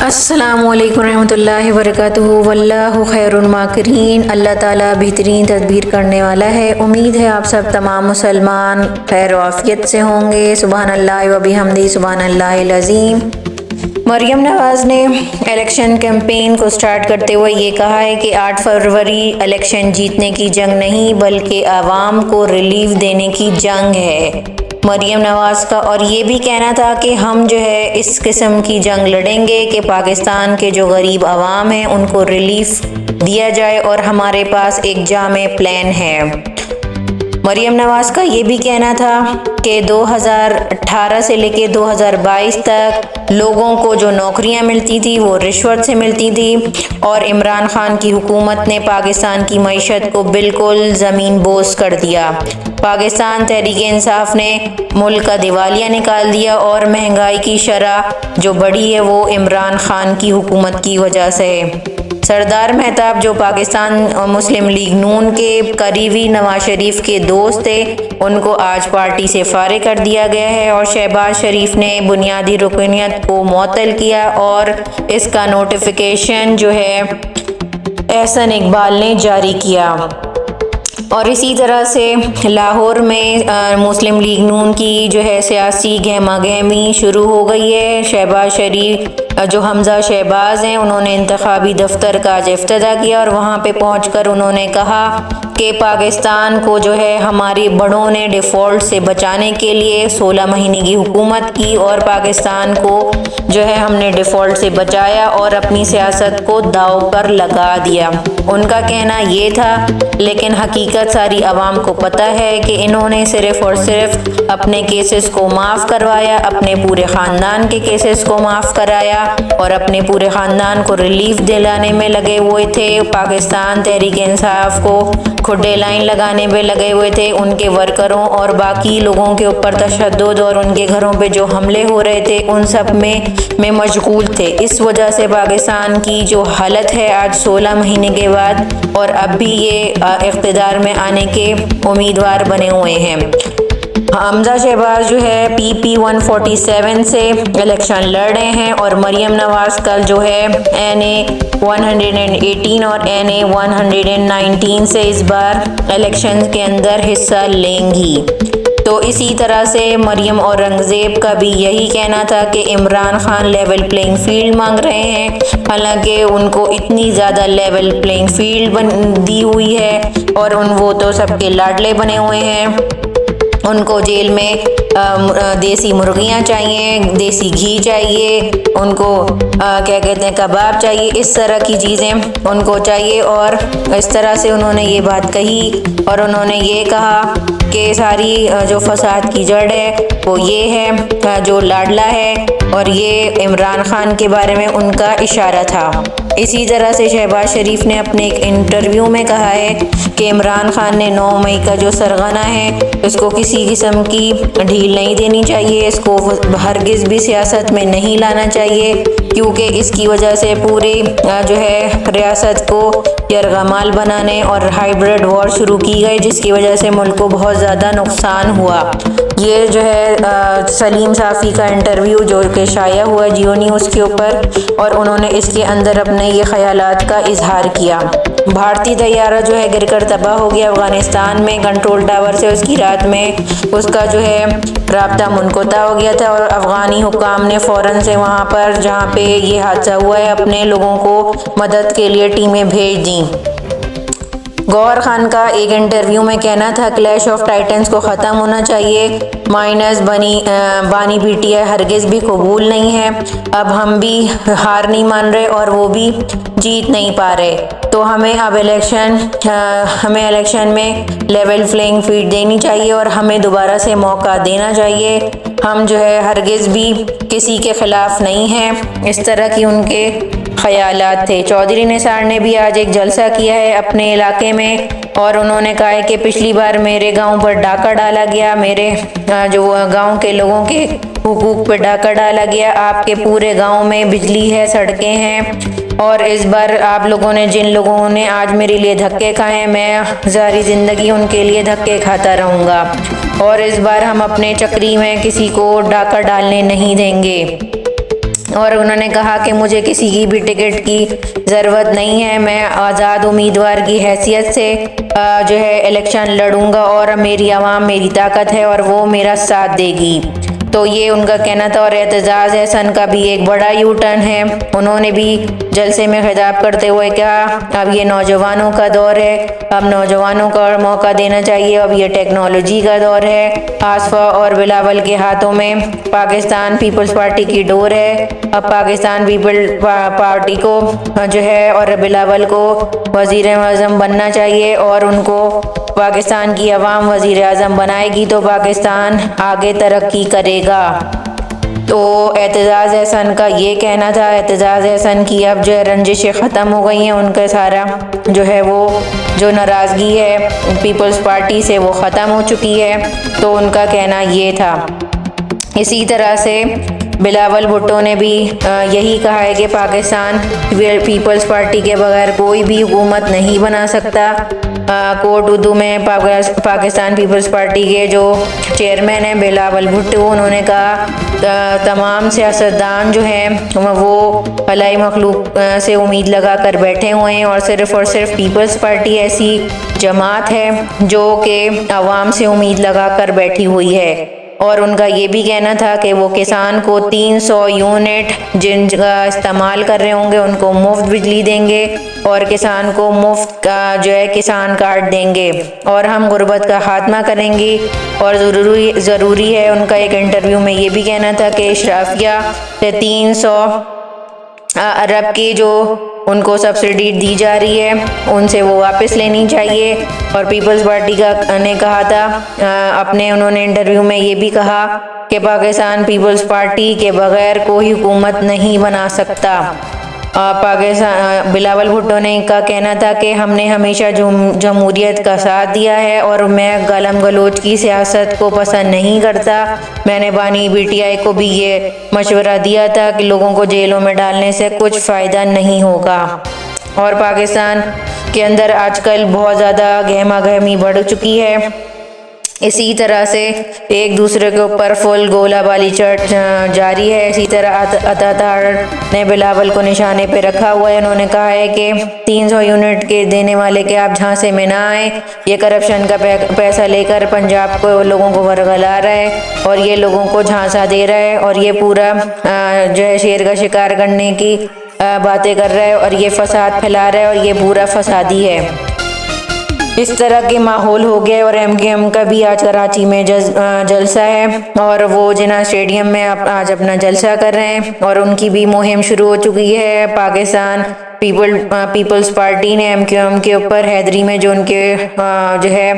السلام علیکم ورحمۃ اللہ وبرکاتہ واللہ خیر الماکرین۔ اللہ تعالیٰ بہترین تدبیر کرنے والا ہے۔ امید ہے آپ سب تمام مسلمان خیر و عافیت سے ہوں گے۔ سبحان اللہ و بحمدہ سبحان اللہ العظیم۔ مریم نواز نے الیکشن کیمپین کو سٹارٹ کرتے ہوئے یہ کہا ہے کہ 8 فروری الیکشن جیتنے کی جنگ نہیں بلکہ عوام کو ریلیف دینے کی جنگ ہے مریم نواز کا، اور یہ بھی کہنا تھا کہ ہم جو ہے اس قسم کی جنگ لڑیں گے کہ پاکستان کے جو غریب عوام ہیں ان کو ریلیف دیا جائے، اور ہمارے پاس ایک جامع پلان ہے۔ مریم نواز کا یہ بھی کہنا تھا کہ 2018 سے لے کے 2022 تک لوگوں کو جو نوکریاں ملتی تھی وہ رشوت سے ملتی تھی، اور عمران خان کی حکومت نے پاکستان کی معیشت کو بالکل زمین بوس کر دیا۔ پاکستان تحریک انصاف نے ملک کا دیوالیہ نکال دیا، اور مہنگائی کی شرح جو بڑھی ہے وہ عمران خان کی حکومت کی وجہ سے ہے۔ سردار مہتاب جو پاکستان مسلم لیگ نون کے قریبی نواز شریف کے دوست تھے، ان کو آج پارٹی سے فارغ کر دیا گیا ہے، اور شہباز شریف نے بنیادی رکنیت کو معطل کیا، اور اس کا نوٹیفیکیشن جو ہے احسن اقبال نے جاری کیا۔ اور اسی طرح سے لاہور میں مسلم لیگ نون کی جو ہے سیاسی گہما گہمی شروع ہو گئی ہے۔ شہباز شریف جو حمزہ شہباز ہیں انہوں نے انتخابی دفتر کا آج افتتاح کیا، اور وہاں پہ پہنچ کر انہوں نے کہا کہ پاکستان کو جو ہے ہماری بڑوں نے ڈیفالٹ سے بچانے کے لیے 16 مہینے کی حکومت کی، اور پاکستان کو جو ہے ہم نے ڈیفالٹ سے بچایا اور اپنی سیاست کو داؤ پر لگا دیا۔ ان کا کہنا یہ تھا، لیکن حقیقت ساری عوام کو پتہ ہے کہ انہوں نے صرف اور صرف اپنے کیسز کو معاف کروایا، اپنے پورے خاندان کے کیسز کو معاف کرایا، اور اپنے پورے خاندان کو ریلیف دلانے میں لگے ہوئے تھے۔ پاکستان تحریک انصاف کو کھڈے لائن لگانے میں لگے ہوئے تھے، ان کے ورکروں اور باقی لوگوں کے اوپر تشدد اور ان کے گھروں پہ جو حملے ہو رہے تھے ان سب میں مشغول تھے۔ اس وجہ سے پاکستان کی جو حالت ہے آج 16 مہینے کے بعد، اور اب بھی یہ اقتدار میں آنے کے امیدوار بنے ہوئے ہیں۔ حمزہ شہباز جو ہے PP 147 سے الیکشن لڑ رہے ہیں، اور مریم نواز کل جو ہے NA 118 اور NA 119 سے اس بار الیکشن کے اندر حصہ لیں گی۔ تو اسی طرح سے مریم اورنگزیب کا بھی یہی کہنا تھا کہ Imran Khan level playing field مانگ رہے ہیں، حالانکہ ان کو اتنی زیادہ لیول پلینگ فیلڈ دی ہوئی ہے، اور وہ تو سب کے لاڈلے بنے ہوئے ہیں۔ ان کو جیل میں دیسی مرغیاں چاہیے، دیسی گھی چاہیے، ان کو کیا کہتے ہیں کباب چاہیے، اس طرح کی چیزیں ان کو چاہیے۔ اور اس طرح سے انہوں نے یہ بات کہی، اور انہوں نے یہ کہا کہ ساری جو فساد کی جڑ ہے وہ یہ ہے جو لاڈلا ہے، اور یہ عمران خان کے بارے میں ان کا اشارہ تھا۔ اسی طرح سے شہباز شریف نے اپنے ایک انٹرویو میں کہا ہے کہ عمران خان نے 9 مئی کا جو سرغنہ ہے اس کو کسی قسم کی ڈھیل نہیں دینی چاہیے، اس کو ہرگز بھی سیاست میں نہیں لانا چاہیے، کیونکہ اس کی وجہ سے پوری جو ہے ریاست کو یرغمال بنانے اور ہائیبرڈ وار شروع کی گئی، جس کی وجہ سے ملک کو بہت زیادہ نقصان ہوا۔ یہ جو ہے سلیم صافی کا انٹرویو جو کہ شائع ہوا جیو نیوز کے اوپر، اور انہوں نے اس کے اندر اپنے یہ خیالات کا اظہار کیا۔ بھارتی طیارہ جو ہے گر کر تباہ ہو گیا افغانستان میں، کنٹرول ٹاور سے اس کی رات میں اس کا جو ہے رابطہ منقطع ہو گیا تھا، اور افغانی حکام نے فوراً سے وہاں پر جہاں پہ یہ حادثہ ہوا ہے اپنے لوگوں کو مدد کے لیے ٹیمیں بھیج دیں۔ گوہر خان کا ایک انٹرویو میں کہنا تھا کلیش آف ٹائٹنز کو ختم ہونا چاہیے، مائنس بانی PTI ہرگز بھی قبول نہیں ہے، اب ہم بھی ہار نہیں مان رہے اور وہ بھی جیت نہیں پا رہے، تو ہمیں اب الیکشن میں لیول پلینگ فیلڈ دینی چاہیے، اور ہمیں دوبارہ سے موقع دینا چاہیے۔ ہم جو ہے ہرگز بھی کسی کے خلاف نہیں ہیں، اس طرح کی ان کے خیالات تھے۔ چودھری نثار نے بھی آج ایک جلسہ کیا ہے اپنے علاقے میں، اور انہوں نے کہا ہے کہ پچھلی بار میرے گاؤں پر ڈاکہ ڈالا گیا، میرے جو گاؤں کے لوگوں کے حقوق پہ ڈاکہ ڈالا گیا، آپ کے پورے گاؤں میں بجلی ہے، سڑکیں ہیں، اور اس بار آپ لوگوں نے جن لوگوں نے آج میرے لیے دھکے کھائے ہیں میں ساری زندگی ان کے لیے دھکے کھاتا رہوں گا، اور اس بار ہم اپنے چکری میں کسی کو ڈاکہ ڈالنے نہیں دیں گے۔ اور انہوں نے کہا کہ مجھے کسی کی بھی ٹکٹ کی ضرورت نہیں ہے، میں آزاد امیدوار کی حیثیت سے جو ہے الیکشن لڑوں گا اور میری عوام میری طاقت ہے اور وہ میرا ساتھ دے گی۔ تو یہ ان کا کہنا تھا۔ اور اعتزاز احسن کا بھی ایک بڑا یو ٹرن ہے، انہوں نے بھی جلسے میں خطاب کرتے ہوئے کہا اب یہ نوجوانوں کا دور ہے، اب نوجوانوں کو موقع دینا چاہیے، اب یہ ٹیکنالوجی کا دور ہے۔ آصفہ اور بلاول کے ہاتھوں میں پاکستان پیپلز پارٹی کی ڈور ہے، اب پاکستان پیپل پارٹی کو جو ہے اور بلاول کو وزیر اعظم بننا چاہیے، اور ان کو پاکستان کی عوام وزیر اعظم بنائے گی تو پاکستان آگے ترقی کرے گا۔ تو اعتزاز احسن کا یہ کہنا تھا۔ اعتزاز احسن کی اب جو ہے رنجشیں ختم ہو گئی ہیں، ان کا سارا جو ہے وہ جو ناراضگی ہے پیپلز پارٹی سے وہ ختم ہو چکی ہے، تو ان کا کہنا یہ تھا۔ اسی طرح سے بلاول بھٹو نے بھی یہی کہا ہے کہ پاکستان پیپلز پارٹی کے بغیر کوئی بھی حکومت نہیں بنا سکتا۔ کوٹ اردو میں پاکستان پیپلز پارٹی کے جو چیئرمین ہیں بلاول بھٹو، انہوں نے کہا تمام سیاستدان جو ہیں وہ خلائی مخلوق سے امید لگا کر بیٹھے ہوئے ہیں، اور صرف پیپلز پارٹی ایسی جماعت ہے جو کہ عوام سے امید لگا کر بیٹھی ہوئی ہے۔ اور ان کا یہ بھی کہنا تھا کہ وہ کسان کو 300 یونٹ جن کا استعمال کر رہے ہوں گے ان کو مفت بجلی دیں گے، اور کسان کو مفت کا جو ہے کسان کارڈ دیں گے، اور ہم غربت کا خاتمہ کریں گے۔ اور ضروری ہے، ان کا ایک انٹرویو میں یہ بھی کہنا تھا کہ اشرافیہ سے 300 ارب کی جو ان کو سبسڈی دی جا رہی ہے ان سے وہ واپس لینی چاہیے۔ اور پیپلز پارٹی نے کہا تھا اپنے انہوں نے انٹرویو میں یہ بھی کہا کہ پاکستان پیپلز پارٹی کے بغیر کوئی حکومت نہیں بنا سکتا۔ بلاول بھٹو نے کا کہنا تھا کہ ہم نے ہمیشہ جمہوریت کا ساتھ دیا ہے اور میں گالم گلوچ کی سیاست کو پسند نہیں کرتا۔ میں نے بانی بی ٹی آئی کو بھی یہ مشورہ دیا تھا کہ لوگوں کو جیلوں میں ڈالنے سے کچھ فائدہ نہیں ہوگا۔ اور پاکستان کے اندر آج کل بہت زیادہ گہما گہمی بڑھ چکی ہے، اسی طرح سے ایک دوسرے کے اوپر فل گولہ باری جاری ہے۔ اسی طرح اتاتار نے بلاول کو نشانے پہ رکھا ہوا ہے، انہوں نے کہا ہے کہ 300 یونٹ کے دینے والے کے آپ جھانسے میں نہ آئیں، یہ کرپشن کا پیسہ لے کر پنجاب کو لوگوں کو ورگلا رہا ہے اور یہ لوگوں کو جھانسا دے رہا ہے، اور یہ پورا جو ہے شیر کا شکار کرنے کی باتیں کر رہا ہے اور یہ فساد پھیلا رہا ہے اور یہ پورا فسادی ہے۔ اس طرح کے ماحول ہو گیا۔ اور ایم کیو ایم کا بھی آج کراچی میں جلسہ ہے اور وہ جناح اسٹیڈیم میں آج اپنا جلسہ کر رہے ہیں، اور ان کی بھی مہم شروع ہو چکی ہے۔ پاکستان پیپلز پارٹی نے ایم کیو ایم کے اوپر حیدری میں جو ان کے جو ہے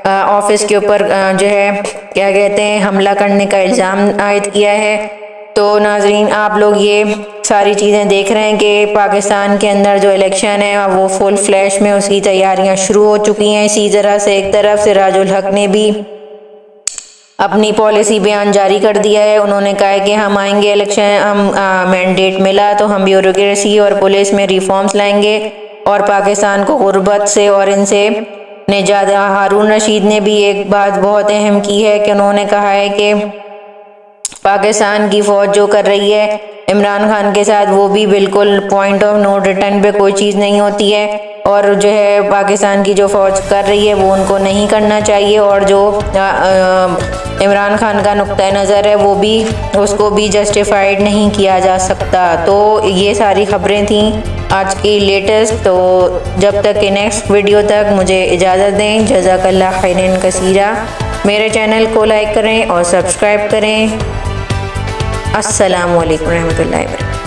آفس کے اوپر جو ہے کیا کہتے ہیں حملہ کرنے کا الزام عائد کیا ہے۔ تو ناظرین آپ لوگ یہ ساری چیزیں دیکھ رہے ہیں کہ پاکستان کے اندر جو الیکشن ہے وہ فل فلیش میں اس کی تیاریاں شروع ہو چکی ہیں۔ اسی طرح سے ایک طرف سے راج الحق نے بھی اپنی پالیسی بیان جاری کر دیا ہے، انہوں نے کہا ہے کہ ہم آئیں گے الیکشن، ہم مینڈیٹ ملا تو ہم بیوروکریسی اور پولیس میں ریفارمز لائیں گے اور پاکستان کو غربت سے اور ان سے نجات۔ ہارون رشید نے بھی ایک بات بہت اہم کی ہے کہ انہوں نے کہا ہے کہ پاکستان کی فوج جو کر رہی ہے عمران خان کے ساتھ وہ بھی بالکل پوائنٹ آف نو ریٹرن پہ کوئی چیز نہیں ہوتی ہے، اور جو ہے پاکستان کی جو فوج کر رہی ہے وہ ان کو نہیں کرنا چاہیے، اور جو عمران خان کا نقطہ نظر ہے وہ بھی اس کو بھی جسٹیفائیڈ نہیں کیا جا سکتا۔ تو یہ ساری خبریں تھیں آج کی لیٹسٹ۔ تو جب تک کہ نیکسٹ ویڈیو تک مجھے اجازت دیں، جزاک اللہ خیرن کثیرہ۔ میرے چینل کو لائک کریں اور سبسکرائب کریں۔ السلام علیکم ورحمۃ اللہ وبرکاتہ۔